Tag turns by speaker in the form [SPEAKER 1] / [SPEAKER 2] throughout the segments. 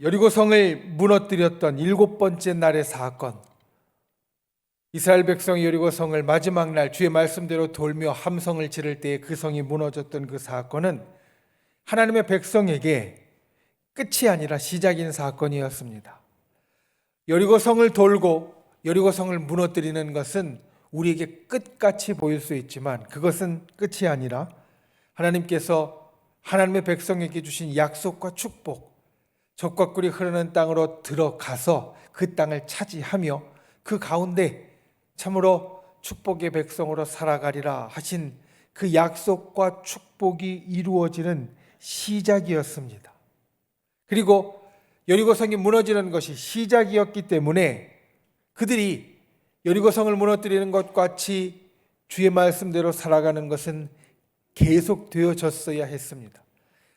[SPEAKER 1] 여리고성을 무너뜨렸던 일곱 번째 날의 사건, 이스라엘 백성이 여리고성을 마지막 날 주의 말씀대로 돌며 함성을 지를 때에 그 성이 무너졌던 그 사건은 하나님의 백성에게 끝이 아니라 시작인 사건이었습니다. 여리고성을 돌고 여리고성을 무너뜨리는 것은 우리에게 끝같이 보일 수 있지만 그것은 끝이 아니라 하나님께서 하나님의 백성에게 주신 약속과 축복, 젖과 꿀이 흐르는 땅으로 들어가서 그 땅을 차지하며 그 가운데 참으로 축복의 백성으로 살아가리라 하신 그 약속과 축복이 이루어지는 시작이었습니다. 그리고 여리고성이 무너지는 것이 시작이었기 때문에 그들이 여리고성을 무너뜨리는 것 같이 주의 말씀대로 살아가는 것은 계속되어졌어야 했습니다.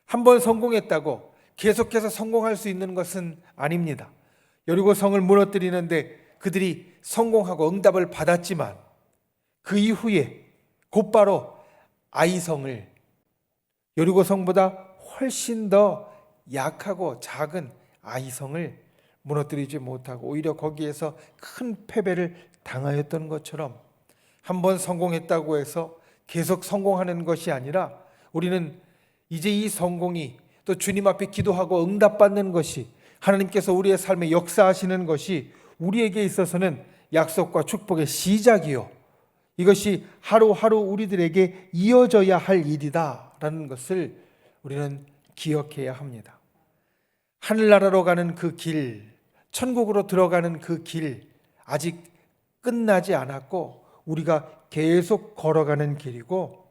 [SPEAKER 1] 한번 성공했다고 계속해서 성공할 수 있는 것은 아닙니다. 여리고성을 무너뜨리는데 그들이 성공하고 응답을 받았지만 그 이후에 곧바로 아이성을, 여리고성보다 훨씬 더 약하고 작은 아이성을 무너뜨리지 못하고 오히려 거기에서 큰 패배를 당하였던 것처럼 한번 성공했다고 해서 계속 성공하는 것이 아니라 우리는 이제 이 성공이 또 주님 앞에 기도하고 응답받는 것이, 하나님께서 우리의 삶에 역사하시는 것이 우리에게 있어서는 약속과 축복의 시작이요, 이것이 하루하루 우리들에게 이어져야 할 일이다라는 것을 우리는 기억해야 합니다. 하늘나라로 가는 그 길, 천국으로 들어가는 그 길 아직 끝나지 않았고 우리가 계속 걸어가는 길이고,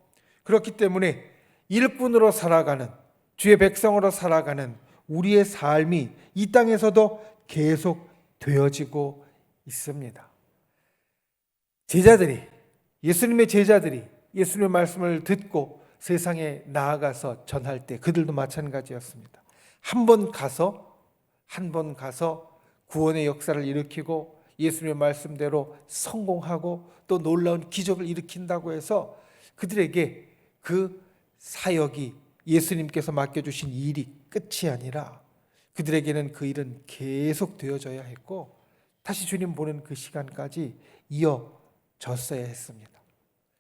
[SPEAKER 1] 그렇기 때문에 일꾼으로 살아가는, 주의 백성으로 살아가는 우리의 삶이 이 땅에서도 계속 되어지고 있습니다. 제자들이, 예수님의 제자들이 예수님의 말씀을 듣고 세상에 나아가서 전할 때 그들도 마찬가지였습니다. 한 번 가서 구원의 역사를 일으키고 예수님의 말씀대로 성공하고 또 놀라운 기적을 일으킨다고 해서 그들에게 그 사역이, 예수님께서 맡겨주신 일이 끝이 아니라 그들에게는 그 일은 계속 되어져야 했고 다시 주님 보는 그 시간까지 이어졌어야 했습니다.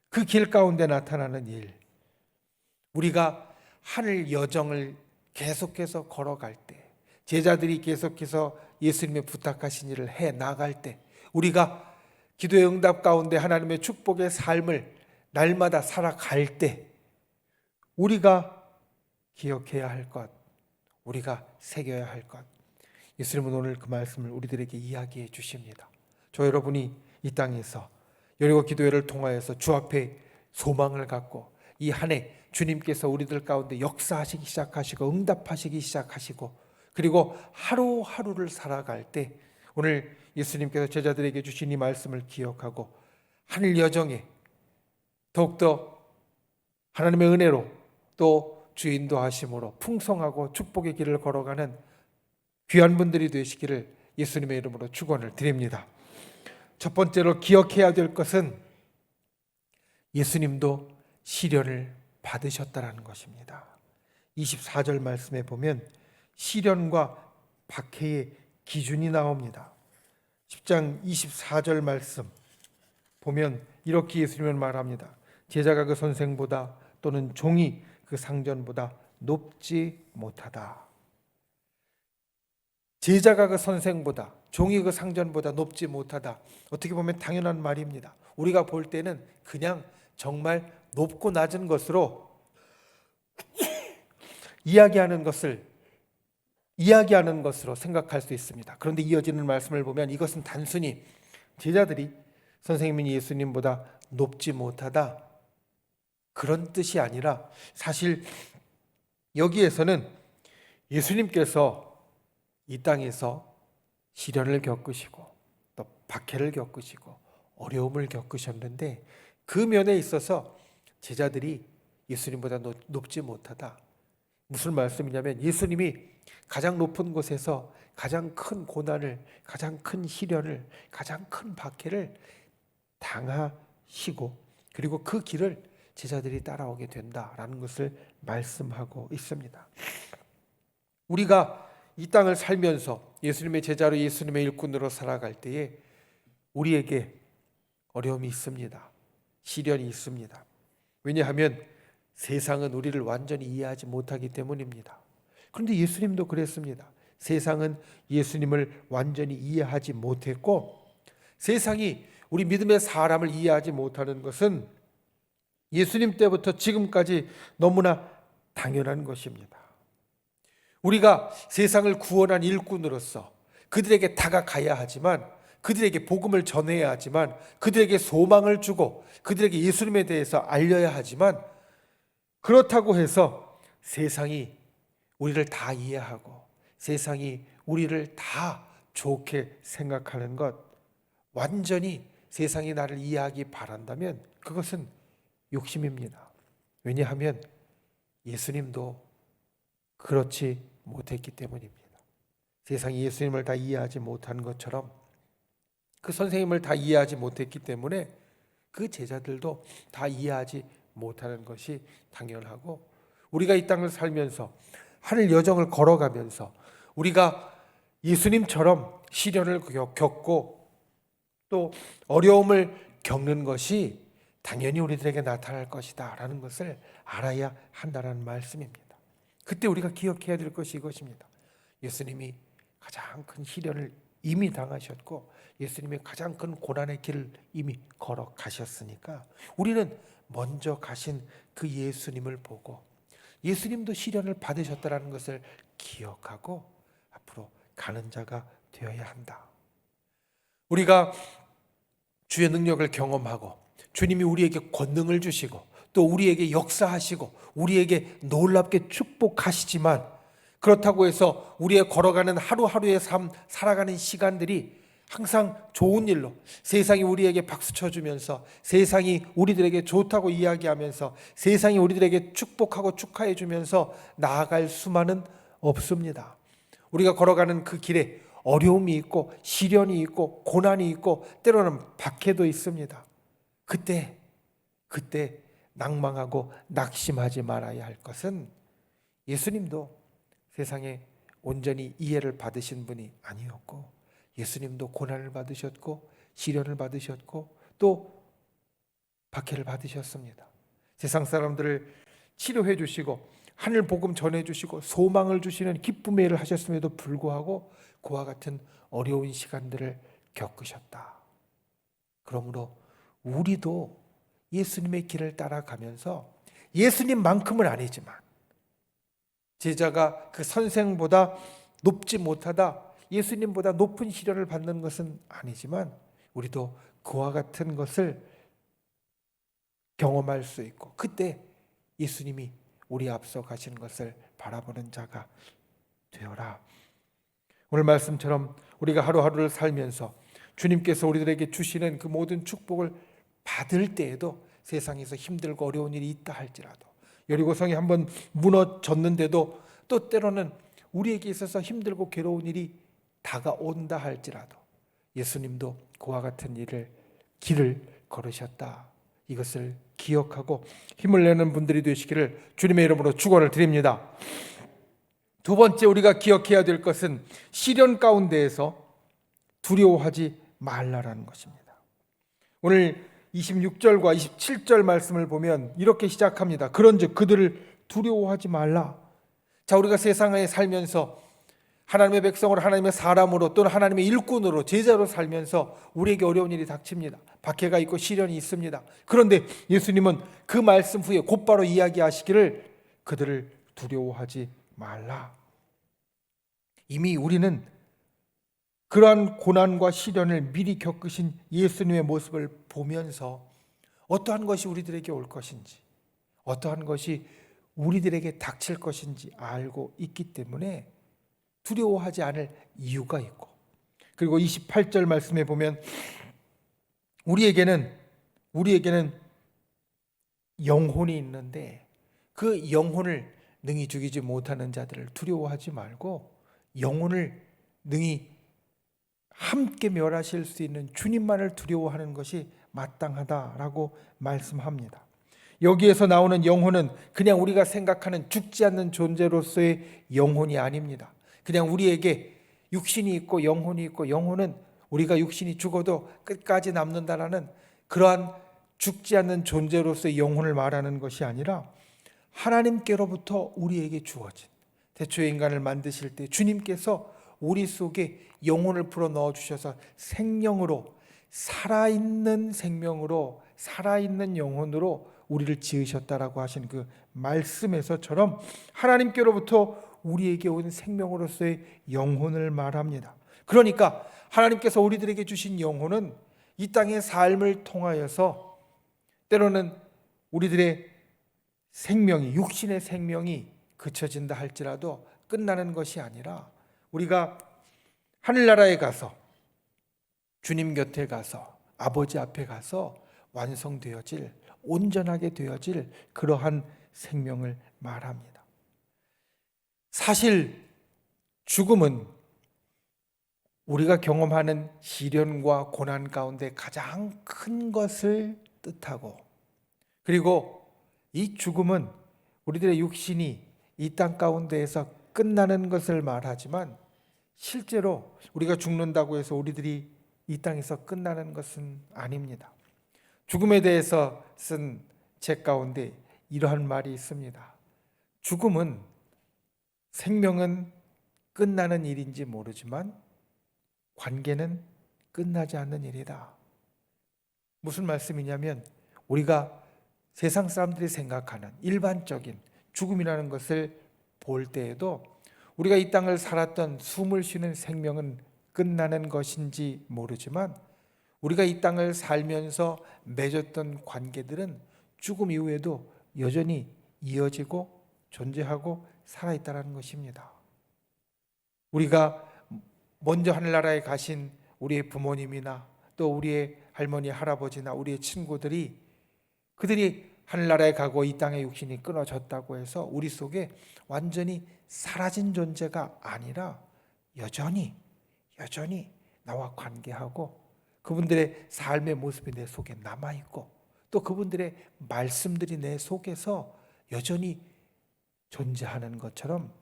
[SPEAKER 1] 그 길 가운데 나타나는 일, 우리가 하늘 여정을 계속해서 걸어갈 때, 제자들이 계속해서 예수님의 부탁하신 일을 해 나갈 때, 우리가 기도의 응답 가운데 하나님의 축복의 삶을 날마다 살아갈 때 우리가 기억해야 할 것, 우리가 새겨야 할 것, 예수님은 오늘 그 말씀을 우리들에게 이야기해 주십니다. 저 여러분이 이 땅에서 여리고 기도회를 통하여서 주 앞에 소망을 갖고 이 한 해 주님께서 우리들 가운데 역사하시기 시작하시고 응답하시기 시작하시고 그리고 하루하루를 살아갈 때 오늘 예수님께서 제자들에게 주신 이 말씀을 기억하고 하늘 여정에 더욱더 하나님의 은혜로 또 주의 인도하심으로 풍성하고 축복의 길을 걸어가는 귀한 분들이 되시기를 예수님의 이름으로 축원을 드립니다. 첫 번째로 기억해야 될 것은 예수님도 시련을 받으셨다라는 것입니다. 24절 말씀에 보면 시련과 박해의 기준이 나옵니다. 10장 24절 말씀 보면 이렇게 예수님은 말합니다. 제자가 그 선생보다 또는 종이 그 상전보다 높지 못하다. 제자가 그 선생보다, 종이 그 상전보다 높지 못하다. 어떻게 보면 당연한 말입니다. 우리가 볼 때는 그냥 정말 높고 낮은 것으로 이야기하는 것으로 생각할 수 있습니다. 그런데 이어지는 말씀을 보면 이것은 단순히 제자들이 선생님인 예수님보다 높지 못하다 그런 뜻이 아니라 사실 여기에서는 예수님께서 이 땅에서 시련을 겪으시고 또 박해를 겪으시고 어려움을 겪으셨는데 그 면에 있어서 제자들이 예수님보다 높지 못하다. 무슨 말씀이냐면 예수님이 가장 높은 곳에서 가장 큰 고난을, 가장 큰 시련을, 가장 큰 박해를 당하시고 그리고 그 길을 제자들이 따라오게 된다라는 것을 말씀하고 있습니다. 우리가 이 땅을 살면서 예수님의 제자로 예수님의 일꾼으로 살아갈 때에 우리에게 어려움이 있습니다. 시련이 있습니다. 왜냐하면 세상은 우리를 완전히 이해하지 못하기 때문입니다. 그런데 예수님도 그랬습니다. 세상은 예수님을 완전히 이해하지 못했고, 세상이 우리 믿음의 사람을 이해하지 못하는 것은 예수님 때부터 지금까지 너무나 당연한 것입니다. 우리가 세상을 구원한 일꾼으로서 그들에게 다가가야 하지만, 그들에게 복음을 전해야 하지만, 그들에게 소망을 주고 그들에게 예수님에 대해서 알려야 하지만, 그렇다고 해서 세상이 우리를 다 이해하고 세상이 우리를 다 좋게 생각하는 것, 완전히 세상이 나를 이해하기 바란다면 그것은 욕심입니다. 왜냐하면 예수님도 그렇지 못했기 때문입니다. 세상이 예수님을 다 이해하지 못한 것처럼, 그 선생님을 다 이해하지 못했기 때문에 그 제자들도 다 이해하지 못하는 것이 당연하고, 우리가 이 땅을 살면서 하늘 여정을 걸어가면서 우리가 예수님처럼 시련을 겪고 또 어려움을 겪는 것이 당연히 우리들에게 나타날 것이다 라는 것을 알아야 한다는 말씀입니다. 그때 우리가 기억해야 될 것이 이것입니다. 예수님이 가장 큰 시련을 이미 당하셨고 예수님이 가장 큰 고난의 길을 이미 걸어가셨으니까 우리는 먼저 가신 그 예수님을 보고 예수님도 시련을 받으셨다는 것을 기억하고 앞으로 가는 자가 되어야 한다. 우리가 주의 능력을 경험하고 주님이 우리에게 권능을 주시고 또 우리에게 역사하시고 우리에게 놀랍게 축복하시지만, 그렇다고 해서 우리의 걸어가는 하루하루의 삶, 살아가는 시간들이 항상 좋은 일로, 세상이 우리에게 박수 쳐주면서, 세상이 우리들에게 좋다고 이야기하면서, 세상이 우리들에게 축복하고 축하해 주면서 나아갈 수만은 없습니다. 우리가 걸어가는 그 길에 어려움이 있고 시련이 있고 고난이 있고 때로는 박해도 있습니다. 그때 낭망하고 낙심하지 말아야 할 것은, 예수님도 세상에 온전히 이해를 받으신 분이 아니었고 예수님도 고난을 받으셨고 시련을 받으셨고 또 박해를 받으셨습니다. 세상 사람들을 치료해 주시고 하늘 복음 전해 주시고 소망을 주시는 기쁨의 일을 하셨음에도 불구하고 그와 같은 어려운 시간들을 겪으셨다. 그러므로 우리도 예수님의 길을 따라가면서 예수님만큼은 아니지만, 제자가 그 선생보다 높지 못하다, 예수님보다 높은 시련을 받는 것은 아니지만 우리도 그와 같은 것을 경험할 수 있고 그때 예수님이 우리 앞서 가시는 것을 바라보는 자가 되어라. 오늘 말씀처럼 우리가 하루하루를 살면서 주님께서 우리들에게 주시는 그 모든 축복을 받을 때에도 세상에서 힘들고 어려운 일이 있다 할지라도, 여리고성이 한번 무너졌는데도 또 때로는 우리에게 있어서 힘들고 괴로운 일이 다가온다 할지라도 예수님도 그와 같은 길을 걸으셨다. 이것을 기억하고 힘을 내는 분들이 되시기를 주님의 이름으로 축원을 드립니다. 두 번째 우리가 기억해야 될 것은 시련 가운데에서 두려워하지 말라라는 것입니다. 오늘 26절과 27절 말씀을 보면 이렇게 시작합니다. 그런즉 그들을 두려워하지 말라. 자, 우리가 세상에 살면서 하나님의 백성으로, 하나님의 사람으로, 또는 하나님의 일꾼으로, 제자로 살면서 우리에게 어려운 일이 닥칩니다. 박해가 있고 시련이 있습니다. 그런데 예수님은 그 말씀 후에 곧바로 이야기하시기를 그들을 두려워하지 말라. 이미 우리는 그러한 고난과 시련을 미리 겪으신 예수님의 모습을 보면서 어떠한 것이 우리들에게 올 것인지, 어떠한 것이 우리들에게 닥칠 것인지 알고 있기 때문에 두려워하지 않을 이유가 있고, 그리고 28절 말씀에 보면 우리에게는 영혼이 있는데 그 영혼을 능히 죽이지 못하는 자들을 두려워하지 말고 영혼을 능히 함께 멸하실 수 있는 주님만을 두려워하는 것이 마땅하다라고 말씀합니다. 여기에서 나오는 영혼은 그냥 우리가 생각하는 죽지 않는 존재로서의 영혼이 아닙니다. 그냥 우리에게 육신이 있고 영혼이 있고, 영혼은 우리가 육신이 죽어도 끝까지 남는다라는 그러한 죽지 않는 존재로서의 영혼을 말하는 것이 아니라 하나님께로부터 우리에게 주어진, 태초에 인간을 만드실 때 주님께서 우리 속에 영혼을 불어 넣어 주셔서 생명으로, 살아있는 생명으로, 살아있는 영혼으로 우리를 지으셨다라고 하신 그 말씀에서처럼 하나님께로부터 우리에게 온 생명으로서의 영혼을 말합니다. 그러니까 하나님께서 우리들에게 주신 영혼은 이 땅의 삶을 통하여서 때로는 우리들의 생명이, 육신의 생명이 그쳐진다 할지라도 끝나는 것이 아니라 우리가 하늘나라에 가서, 주님 곁에 가서, 아버지 앞에 가서 완성되어질, 온전하게 되어질 그러한 생명을 말합니다. 사실 죽음은 우리가 경험하는 시련과 고난 가운데 가장 큰 것을 뜻하고, 그리고 이 죽음은 우리들의 육신이 이 땅 가운데에서 끝나는 것을 말하지만, 실제로 우리가 죽는다고 해서 우리들이 이 땅에서 끝나는 것은 아닙니다. 죽음에 대해서 쓴 책 가운데 이러한 말이 있습니다. 죽음은, 생명은 끝나는 일인지 모르지만 관계는 끝나지 않는 일이다. 무슨 말씀이냐면, 우리가 세상 사람들이 생각하는 일반적인 죽음이라는 것을 볼 때에도 우리가 이 땅을 살았던 숨을 쉬는 생명은 끝나는 것인지 모르지만, 우리가 이 땅을 살면서 맺었던 관계들은 죽음 이후에도 여전히 이어지고 존재하고 살아있다는 것입니다. 우리가 먼저 하늘나라에 가신 우리의 부모님이나 또 우리의 할머니, 할아버지나 우리의 친구들이, 그들이 하늘나라에 가고 이 땅의 육신이 끊어졌다고 해서 우리 속에 완전히 사라진 존재가 아니라 여전히 나와 관계하고 그분들의 삶의 모습이 내 속에 남아있고, 또 그분들의 말씀들이 내 속에서 여전히 존재하는 것처럼,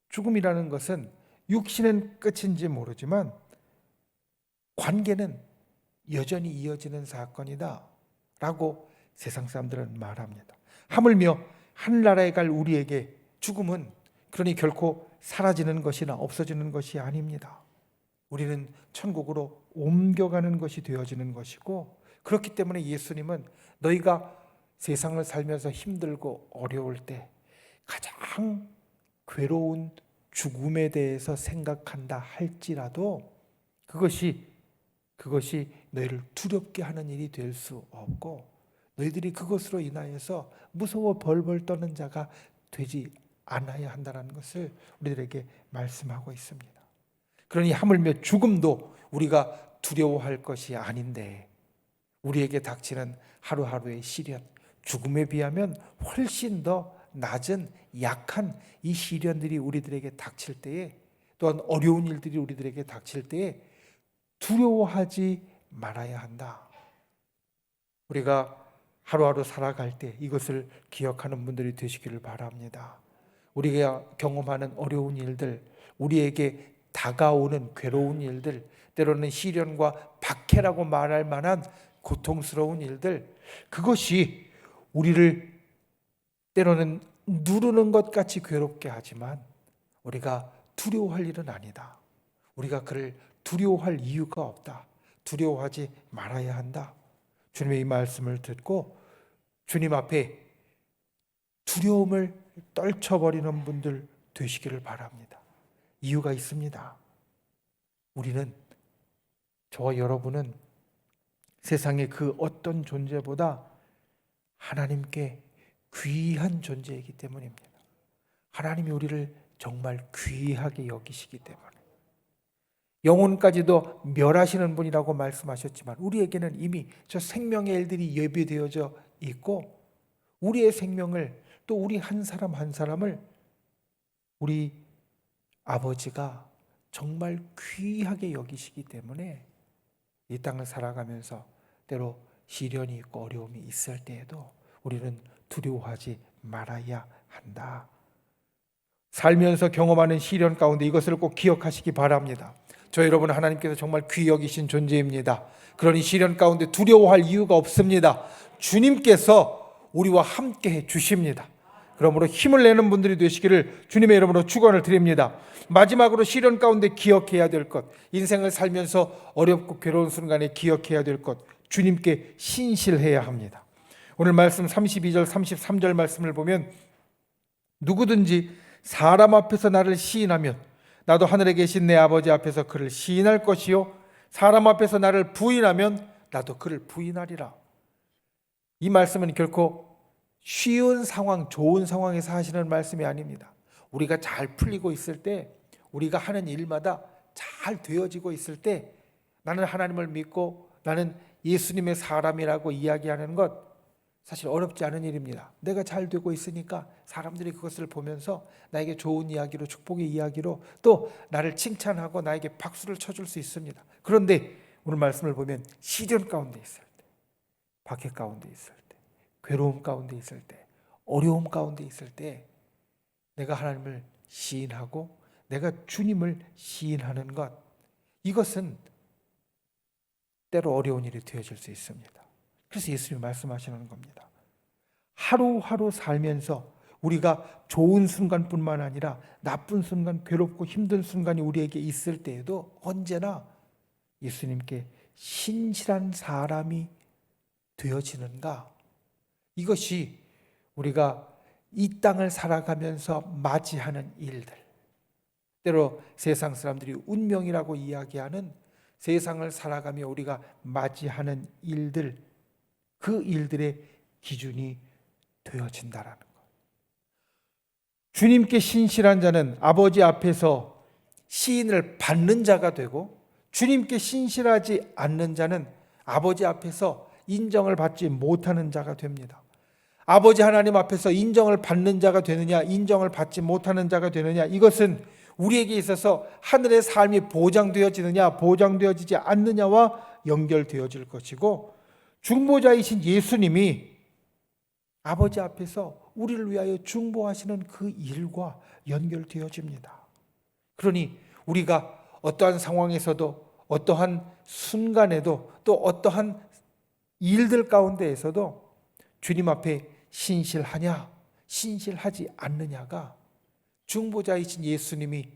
[SPEAKER 1] 죽음이라는 것은 육신은 끝인지 모르지만 관계는 여전히 이어지는 사건이다 라고 세상 사람들은 말합니다. 하물며 하늘나라에 갈 우리에게 죽음은 그러니 결코 사라지는 것이나 없어지는 것이 아닙니다. 우리는 천국으로 옮겨가는 것이 되어지는 것이고, 그렇기 때문에 예수님은 너희가 세상을 살면서 힘들고 어려울 때 가장 괴로운 죽음에 대해서 생각한다 할지라도 그것이 너희를 두렵게 하는 일이 될 수 없고, 너희들이 그것으로 인하여서 무서워 벌벌 떠는 자가 되지 않아야 한다는 것을 우리들에게 말씀하고 있습니다. 그러니 하물며 죽음도 우리가 두려워할 것이 아닌데, 우리에게 닥치는 하루하루의 시련, 죽음에 비하면 훨씬 더 낮은 약한 이 시련들이 우리들에게 닥칠 때에, 또한 어려운 일들이 우리들에게 닥칠 때에 두려워하지 말아야 한다. 우리가 하루하루 살아갈 때 이것을 기억하는 분들이 되시기를 바랍니다. 우리가 경험하는 어려운 일들, 우리에게 다가오는 괴로운 일들, 때로는 시련과 박해라고 말할 만한 고통스러운 일들, 그것이 우리를 때로는 누르는 것 같이 괴롭게 하지만 우리가 두려워할 일은 아니다. 우리가 그를 두려워할 이유가 없다. 두려워하지 말아야 한다. 주님의 이 말씀을 듣고 주님 앞에 두려움을 떨쳐버리는 분들 되시기를 바랍니다. 이유가 있습니다. 우리는, 저와 여러분은 세상의 그 어떤 존재보다 하나님께 귀한 존재이기 때문입니다. 하나님이 우리를 정말 귀하게 여기시기 때문에, 영혼까지도 멸하시는 분이라고 말씀하셨지만 우리에게는 이미 저 생명의 일들이 예비되어져 있고, 우리의 생명을, 또 우리 한 사람 한 사람을 우리 아버지가 정말 귀하게 여기시기 때문에 이 땅을 살아가면서 때로 시련이 있고 어려움이 있을 때에도 우리는 두려워하지 말아야 한다. 살면서 경험하는 시련 가운데 이것을 꼭 기억하시기 바랍니다. 저 여러분, 하나님께서 정말 귀히 여기신 존재입니다. 그러니 시련 가운데 두려워할 이유가 없습니다. 주님께서 우리와 함께 해 주십니다. 그러므로 힘을 내는 분들이 되시기를 주님의 이름으로 축원을 드립니다. 마지막으로 시련 가운데 기억해야 될 것, 인생을 살면서 어렵고 괴로운 순간에 기억해야 될 것, 주님께 신실해야 합니다. 오늘 말씀 32절 33절 말씀을 보면 누구든지 사람 앞에서 나를 시인하면 나도 하늘에 계신 내 아버지 앞에서 그를 시인할 것이요 사람 앞에서 나를 부인하면 나도 그를 부인하리라. 이 말씀은 결코 쉬운 상황, 좋은 상황에서 하시는 말씀이 아닙니다. 우리가 잘 풀리고 있을 때, 우리가 하는 일마다 잘 되어지고 있을 때 나는 하나님을 믿고 나는 예수님의 사람이라고 이야기하는 것 사실 어렵지 않은 일입니다. 내가 잘 되고 있으니까 사람들이 그것을 보면서 나에게 좋은 이야기로, 축복의 이야기로 또 나를 칭찬하고 나에게 박수를 쳐줄 수 있습니다. 그런데 오늘 말씀을 보면 시련 가운데 있을 때, 박해 가운데 있을 때, 괴로움 가운데 있을 때, 어려움 가운데 있을 때 내가 하나님을 시인하고 내가 주님을 시인하는 것, 이것은 때로 어려운 일이 되어질 수 있습니다. 그래서 예수님이 말씀하시는 겁니다. 하루하루 살면서 우리가 좋은 순간뿐만 아니라 나쁜 순간, 괴롭고 힘든 순간이 우리에게 있을 때에도 언제나 예수님께 신실한 사람이 되어지는가? 이것이 우리가 이 땅을 살아가면서 맞이하는 일들, 때로 세상 사람들이 운명이라고 이야기하는 세상을 살아가며 우리가 맞이하는 일들, 그 일들의 기준이 되어진다라는 것. 주님께 신실한 자는 아버지 앞에서 시인을 받는 자가 되고, 주님께 신실하지 않는 자는 아버지 앞에서 인정을 받지 못하는 자가 됩니다. 아버지 하나님 앞에서 인정을 받는 자가 되느냐, 인정을 받지 못하는 자가 되느냐, 이것은 우리에게 있어서 하늘의 삶이 보장되어지느냐, 보장되어지지 않느냐와 연결되어질 것이고, 중보자이신 예수님이 아버지 앞에서 우리를 위하여 중보하시는 그 일과 연결되어집니다. 그러니 우리가 어떠한 상황에서도, 어떠한 순간에도, 또 어떠한 일들 가운데에서도 주님 앞에 신실하냐, 신실하지 않느냐가 중보자이신 예수님이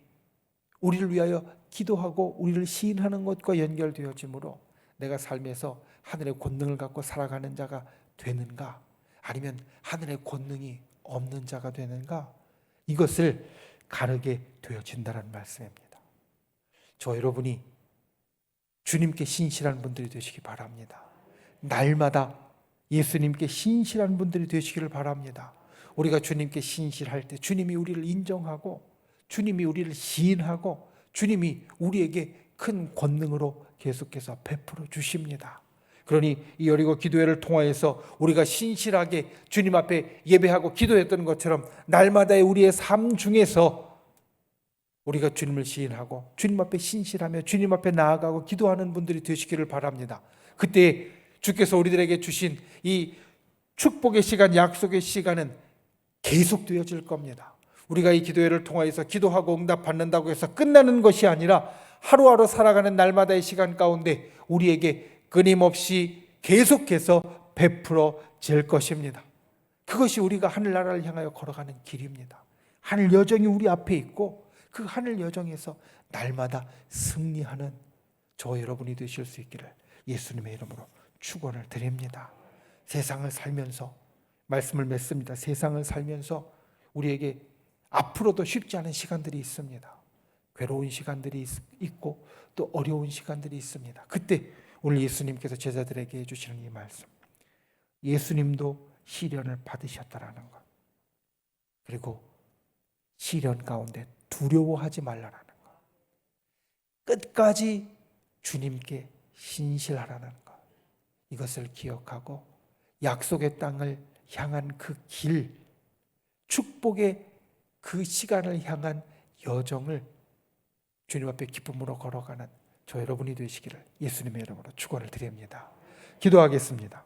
[SPEAKER 1] 우리를 위하여 기도하고 우리를 시인하는 것과 연결되어지므로 내가 삶에서 하늘의 권능을 갖고 살아가는 자가 되는가, 아니면 하늘의 권능이 없는 자가 되는가, 이것을 가르게 되어진다는 말씀입니다. 저 여러분이 주님께 신실한 분들이 되시기 바랍니다. 날마다 예수님께 신실한 분들이 되시기를 바랍니다. 우리가 주님께 신실할 때 주님이 우리를 인정하고 주님이 우리를 시인하고 주님이 우리에게 큰 권능으로 계속해서 베풀어 주십니다. 그러니 이 여리고 기도회를 통하여서 우리가 신실하게 주님 앞에 예배하고 기도했던 것처럼 날마다의 우리의 삶 중에서 우리가 주님을 시인하고 주님 앞에 신실하며 주님 앞에 나아가고 기도하는 분들이 되시기를 바랍니다. 그때 주께서 우리들에게 주신 이 축복의 시간, 약속의 시간은 계속되어질 겁니다. 우리가 이 기도회를 통하여서 기도하고 응답받는다고 해서 끝나는 것이 아니라 하루하루 살아가는 날마다의 시간 가운데 우리에게 끊임없이 계속해서 베풀어질 것입니다. 그것이 우리가 하늘나라를 향하여 걸어가는 길입니다. 하늘 여정이 우리 앞에 있고 그 하늘 여정에서 날마다 승리하는 저 여러분이 되실 수 있기를 예수님의 이름으로 축원을 드립니다. 세상을 살면서 말씀을 맺습니다. 세상을 살면서 우리에게 앞으로도 쉽지 않은 시간들이 있습니다. 괴로운 시간들이 있고 또 어려운 시간들이 있습니다. 그때 오늘 예수님께서 제자들에게 해주시는 이 말씀, 예수님도 시련을 받으셨다라는 것, 그리고 시련 가운데 두려워하지 말라라는 것, 끝까지 주님께 신실하라는 것, 이것을 기억하고 약속의 땅을 향한 그 길, 축복의 그 시간을 향한 여정을 주님 앞에 기쁨으로 걸어가는 저 여러분이 되시기를 예수님의 이름으로 축원을 드립니다. 기도하겠습니다.